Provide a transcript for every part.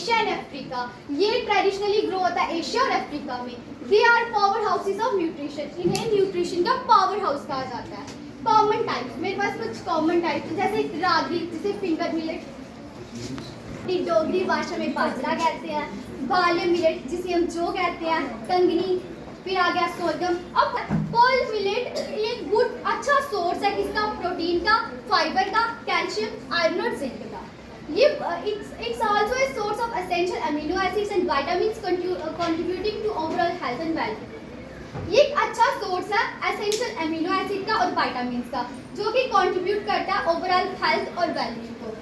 Asia and Africa. ये traditionally grow होता है एशिया और अफ्रीका में। They are power houses of nutrition. इन्हें न्यूट्रिशन का पावर हाउस कहा जाता है। कॉमन टाइप्स, मेरे पास कुछ कॉमन टाइप्स जैसे रागी, जिसे फिंगर मिलेट, डोगरी भाषा में बाजरा कहते हैं, बाले मिलेट जिसे हम जौ कहते हैं, कंगनी, फिर आ गया सोरगम। अब होल मिलेट ये गुड अच्छा सोर्स है किसका, प्रोटीन का, फाइबर का, कैल्शियम, आयरन और जिंक का। ये it's also a source of essential amino acids and vitamins contributing to overall health and well-being। ये एक अच्छा सोर्स है एसेंशियल एमिनो एसिड का और विटामिन्स का, जो कि कंट्रीब्यूट करता है ओवरऑल हेल्थ और वेलबींग को।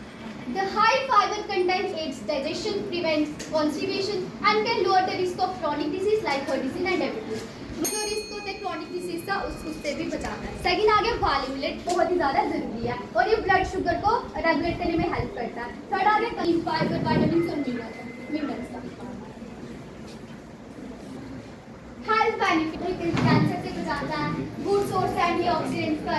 The high fiber content aids digestion, prevents constipation and can lower the risk of chronic disease like heart disease and diabetes। जो रिस्क होता है क्रॉनिक डिजीज का उससे भी बचाता है। सेकंड आ गया बार्ली मिलेट, बहुत ही ज़्यादा ज़रूरी है और ये ब्लड शुगर को रेगुलेट करने में हेल्प करता है। थर्ड आ गया फाइबर, विटामिन और मिनरल्स का। हेल्थ बेनिफिट, कैंसर से बचाता है, गुड सोर्स है एंटीऑक्सीडेंट्स का।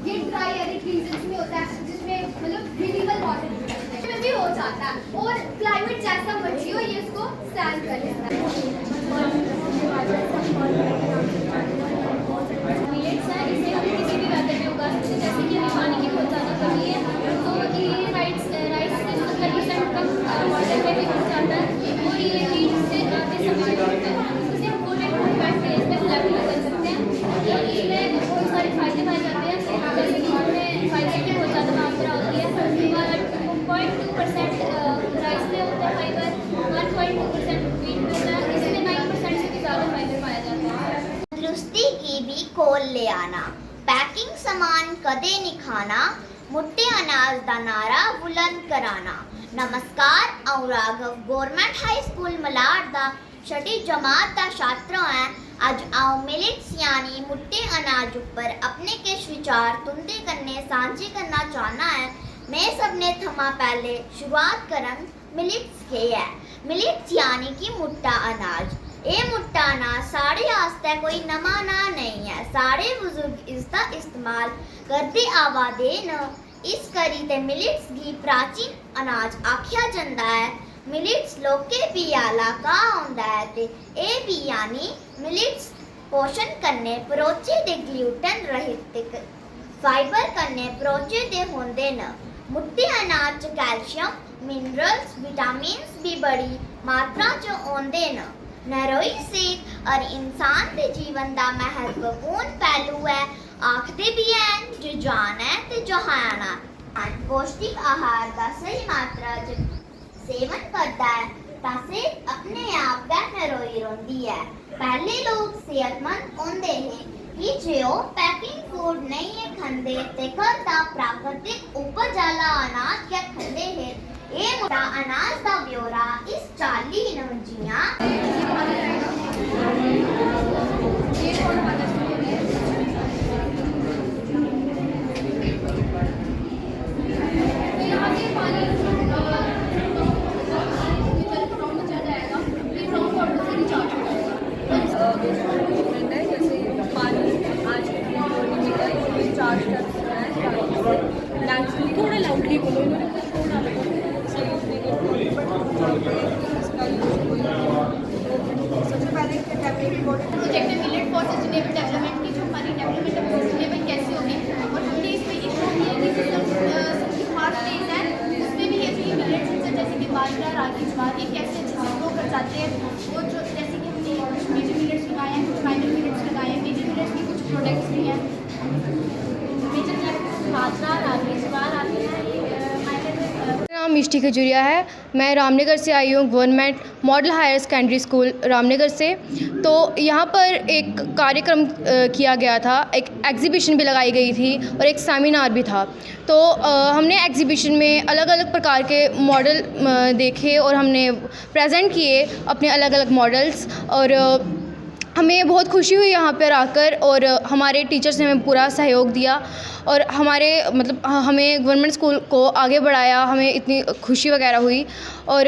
ये ड्राई एरिड रीजन्स में होता है जिसमें मतलब मिनिमल वाटर में भी हो जाता है और क्लाइमेट जैसा मर्जी हो ये इसको स्टैंड कर लेता है। मिलेट्स है, इसे हम किसी भी वेदर में उगा सकते हैं। जैसे कि हमें पानी की बहुत ज़्यादा कमी है तो ये राइस से 70% कम वाटर में भी हो जाता है और ये हीट से आते समय होता है। इसे हम 4.5 डेज में लेवल कर सकते हैं और इसमें बहुत सारे फायदे पाए जाते हैं, जैसे कि इसमें फाइबर की बहुत ज़्यादा मात्रा होती है और 0.2% राइस में होता है फाइबर, 1.2% वीट में होता है। इसमें 9% से भी ज़्यादा फाइबर पाया जाता है। तंदुरुस्ती की भी खोल ले आना, पैकिंग सामान कदे नहीं खाना, मुट्टे अनाज दा नारा बुलंद कराना। नमस्कार, अऊं Raghav government high school Malad दा छठी जमात दा छात्र है। अज आओ मिलेट्स यानी मुट्टे अनाज ऊपर अपने किश विचार तुंदे कन्ने सांझे करना चाहना है। मैं सबने थमा पहले शुरुआत करन मिलेट्स के है। मिलेट्स यानी कि मुट्टा अनाज। ये मुट्टा अनाज साढ़े आस्ते कोई नवा ना नहीं है, साढ़े बुजुर्ग इसका इस्तेमाल करते आवा दे न। इस करी ते मिलेट्स गी प्राचीन अनाज आख्या जंदा है। मिलेट्स लोके भी आला का होंदा है ते ए भी यानी मिलेट्स पोषण करने प्रोचे दे ग्लूटेन रहित फाइबर करने प्रोचे दे होंदे न। मुट्टे अनाज च कैल्शियम, मिनरल्स, विटामिन्स भी बड़ी मात्रा च होंदे न। नरोई सेहत और इंसान के जीवन का महत्वपूर्ण पहलू है। आखदे भी हैं जो जान है ते जहान है। पौष्टिक आहार का सही मात्रा च सेवन करता है तां सेहत अपने आप गै नरोई रौंदी है। पहले लोग सेहतमंद होंदे हैं कि जो पैकिंग फूड नहीं है खंदे ते घर दा प्राकृतिक उपज वाला अनाज क्या खंदे हैं। ये मुट्टा अनाज का ब्यौरा इस चाली जियां थोड़ा लाउडली बोलो। सबसे पहले project millet for sustainable development की जो हमारी डेवलपमेंट है सस्टेनेबल कैसे होगी और हमने इसमें ये शो किया कि सबकी हार्ट स्टेज है उसमें भी ये भी मिलेट्स जैसे कि बाजरा, रागी, ज्वार ये कैसे अच्छे से ग्रो कर जाते हैं। और जो जैसे कि हमने कुछ मेजर मिलेट्स लगाए हैं, कुछ माइनर मिलेट्स लगाए हैं। मेजर मिलेट्स के कुछ प्रोडक्ट्स भी हैं। मेजर मिलेट्स बाजरा, रागी, ज्वार आते हैं। नाम मिष्टी खजूरिया है। मैं रामनगर से आई हूँ, government model higher secondary school Ramnagar से। तो यहाँ पर एक कार्यक्रम किया गया था, एक एग्ज़िबिशन भी लगाई गई थी और एक सेमिनार भी था। तो हमने एग्ज़िबिशन में अलग अलग प्रकार के मॉडल देखे और हमने प्रेजेंट किए अपने अलग अलग मॉडल्स और हमें बहुत खुशी हुई यहाँ पर आकर और हमारे टीचर्स ने हमें पूरा सहयोग दिया और हमारे मतलब हमें गवर्नमेंट स्कूल को आगे बढ़ाया। हमें इतनी खुशी वगैरह हुई और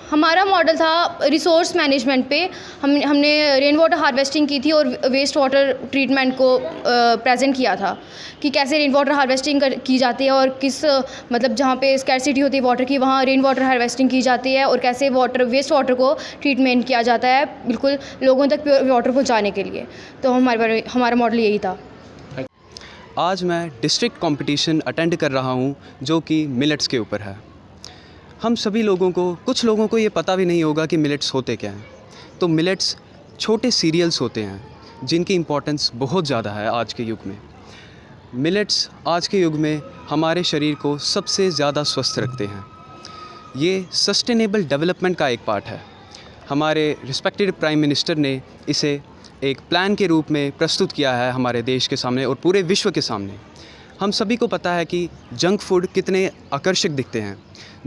हमारा मॉडल था रिसोर्स मैनेजमेंट पे। हमने रेन वाटर हार्वेस्टिंग की थी और वेस्ट वाटर ट्रीटमेंट को प्रेजेंट किया था कि कैसे रेन वाटर हार्वेस्टिंग की जाती है और किस मतलब जहाँ पे स्कैरसिटी होती है वाटर की वहाँ रेन वाटर हार्वेस्टिंग की जाती है और कैसे वेस्ट वाटर को ट्रीटमेंट किया जाता है बिल्कुल लोगों तक प्योर वाटर पहुँचाने के लिए। तो हमारा मॉडल यही था। आज मैं डिस्ट्रिक्ट कंपटीशन अटेंड कर रहा हूँ जो कि मिलेट्स के ऊपर है। हम सभी लोगों को, कुछ लोगों को ये पता भी नहीं होगा कि मिलेट्स होते क्या हैं। तो मिलेट्स छोटे सीरियल्स होते हैं जिनकी इम्पोर्टेंस बहुत ज़्यादा है आज के युग में। मिलेट्स आज के युग में हमारे शरीर को सबसे ज़्यादा स्वस्थ रखते हैं। ये सस्टेनेबल डेवलपमेंट का एक पार्ट है। हमारे रिस्पेक्टेड प्राइम मिनिस्टर ने इसे एक प्लान के रूप में प्रस्तुत किया है हमारे देश के सामने और पूरे विश्व के सामने। हम सभी को पता है कि जंक फूड कितने आकर्षक दिखते हैं।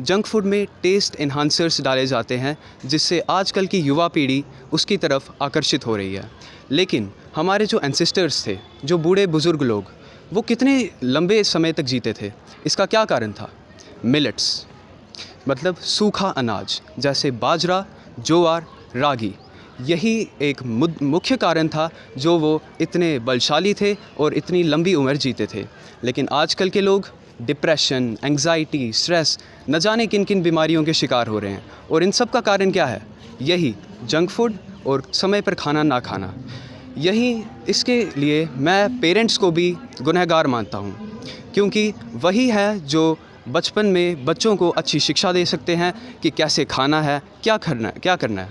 जंक फूड में टेस्ट एनहांसर्स डाले जाते हैं जिससे आजकल की युवा पीढ़ी उसकी तरफ आकर्षित हो रही है। लेकिन हमारे जो एंसेस्टर्स थे, जो बूढ़े बुज़ुर्ग लोग, वो कितने लंबे समय तक जीते थे। इसका क्या कारण था? मिलेट्स मतलब सूखा अनाज जैसे बाजरा, ज्वार, रागी। यही एक मुख्य कारण था जो वो इतने बलशाली थे और इतनी लंबी उम्र जीते थे। लेकिन आजकल के लोग डिप्रेशन, एंग्जाइटी, स्ट्रेस, न जाने किन किन बीमारियों के शिकार हो रहे हैं। और इन सब का कारण क्या है? यही जंक फूड और समय पर खाना ना खाना। यही इसके लिए मैं पेरेंट्स को भी गुनहगार मानता हूँ, क्योंकि वही है जो बचपन में बच्चों को अच्छी शिक्षा दे सकते हैं कि कैसे खाना है, क्या करना है।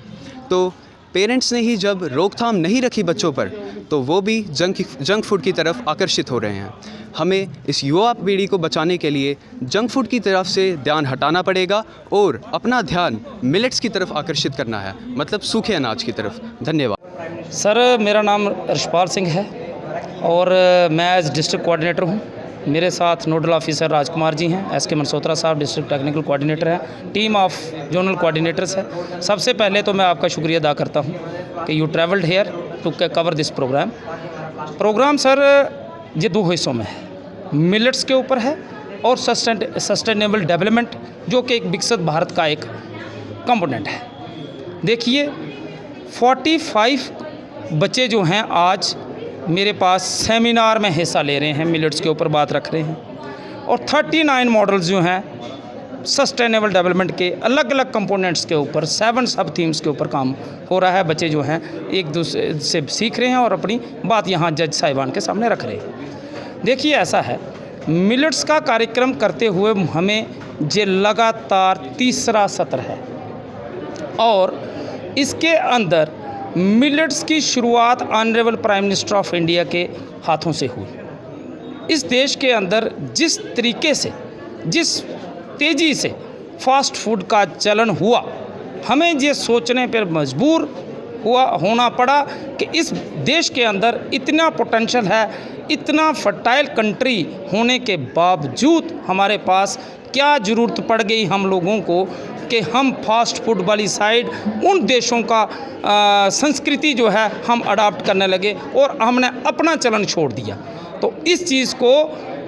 तो पेरेंट्स ने ही जब रोकथाम नहीं रखी बच्चों पर, तो वो भी जंक फूड की तरफ आकर्षित हो रहे हैं। हमें इस युवा पीढ़ी को बचाने के लिए जंक फूड की तरफ से ध्यान हटाना पड़ेगा और अपना ध्यान मिलेट्स की तरफ आकर्षित करना है, मतलब सूखे अनाज की तरफ। धन्यवाद। सर, मेरा नाम रशपाल सिंह है और मैं एज डिस्ट्रिक्ट कोऑर्डिनेटर हूँ। मेरे साथ नोडल ऑफिसर राजकुमार जी हैं, एस के मनसोत्रा साहब डिस्ट्रिक्ट टेक्निकल कोऑर्डिनेटर हैं, टीम ऑफ जोनल कोऑर्डिनेटर्स है। सबसे पहले तो मैं आपका शुक्रिया अदा करता हूं कि you travelled here to cover this programme. Sir, ये दो हिस्सों में है, मिलेट्स के ऊपर है और सस्टेनेबल डेवलपमेंट, जो कि एक विकसित भारत का एक कंपोनेंट है। देखिए, 45 बच्चे जो हैं आज मेरे पास सेमिनार में हिस्सा ले रहे हैं, मिलेट्स के ऊपर बात रख रहे हैं। और 39 मॉडल्स जो हैं सस्टेनेबल डेवलपमेंट के अलग अलग कंपोनेंट्स के ऊपर 7 सब थीम्स के ऊपर काम हो रहा है। बच्चे जो हैं एक दूसरे से सीख रहे हैं और अपनी बात यहाँ जज साहिबान के सामने रख रहे हैं। देखिए, ऐसा है, मिलेट्स का कार्यक्रम करते हुए हमें ये लगातार तीसरा सत्र है और इसके अंदर मिलेट्स की शुरुआत honourable prime minister of India के हाथों से हुई। इस देश के अंदर जिस तरीके से, जिस तेज़ी से फास्ट फूड का चलन हुआ, हमें ये सोचने पर मजबूर होना पड़ा कि इस देश के अंदर इतना पोटेंशियल है, इतना फर्टाइल कंट्री होने के बावजूद हमारे पास क्या ज़रूरत पड़ गई हम लोगों को कि हम फास्ट फूड वाली साइड उन देशों का संस्कृति जो है हम अडाप्ट करने लगे और हमने अपना चलन छोड़ दिया। तो इस चीज़ को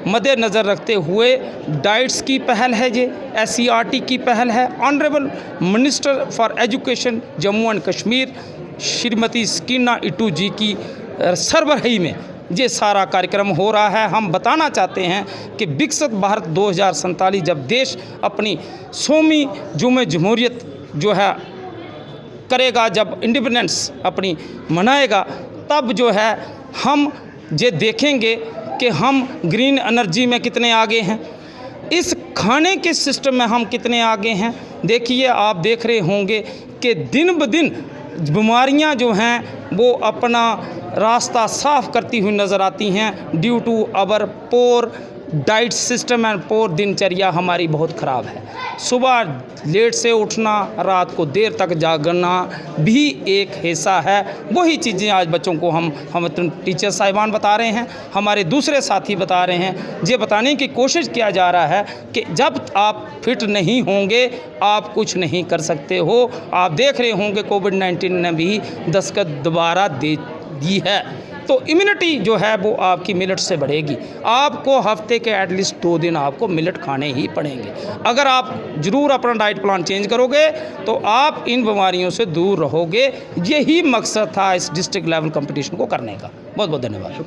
मद्देनज़र रखते हुए डाइट्स की पहल है, ये SCRT की पहल है। Honourable minister for education Jammu and Kashmir Shrimati Sakina Itoo ji की सरबराही में ये सारा कार्यक्रम हो रहा है। हम बताना चाहते हैं कि विकसित भारत 2047 जब देश अपनी 100वीं जमहूरियत जो है करेगा, जब इंडिपेंडेंस अपनी मनाएगा, तब जो है हम ये देखेंगे कि हम ग्रीन एनर्जी में कितने आगे हैं, इस खाने के सिस्टम में हम कितने आगे हैं। देखिए, आप देख रहे होंगे कि दिन ब दिन बीमारियां जो हैं वो अपना रास्ता साफ करती हुई नज़र आती हैं due to our poor diet system and poor दिनचर्या हमारी बहुत ख़राब है। सुबह लेट से उठना, रात को देर तक जागना भी एक हिस्सा है। वही चीज़ें आज बच्चों को हम टीचर साहिबान बता रहे हैं, हमारे दूसरे साथी बता रहे हैं। ये बताने की कोशिश किया जा रहा है कि जब आप फिट नहीं होंगे आप कुछ नहीं कर सकते हो। आप देख रहे होंगे कोविड-19 ने भी दस्तक दोबारा दे दी है। तो इम्यूनिटी जो है वो आपकी मिलेट से बढ़ेगी। आपको हफ्ते के एटलीस्ट 2 दिन आपको मिलेट खाने ही पड़ेंगे। अगर आप ज़रूर अपना डाइट प्लान चेंज करोगे तो आप इन बीमारियों से दूर रहोगे। यही मकसद था इस डिस्ट्रिक्ट लेवल कंपटीशन को करने का। बहुत बहुत धन्यवाद।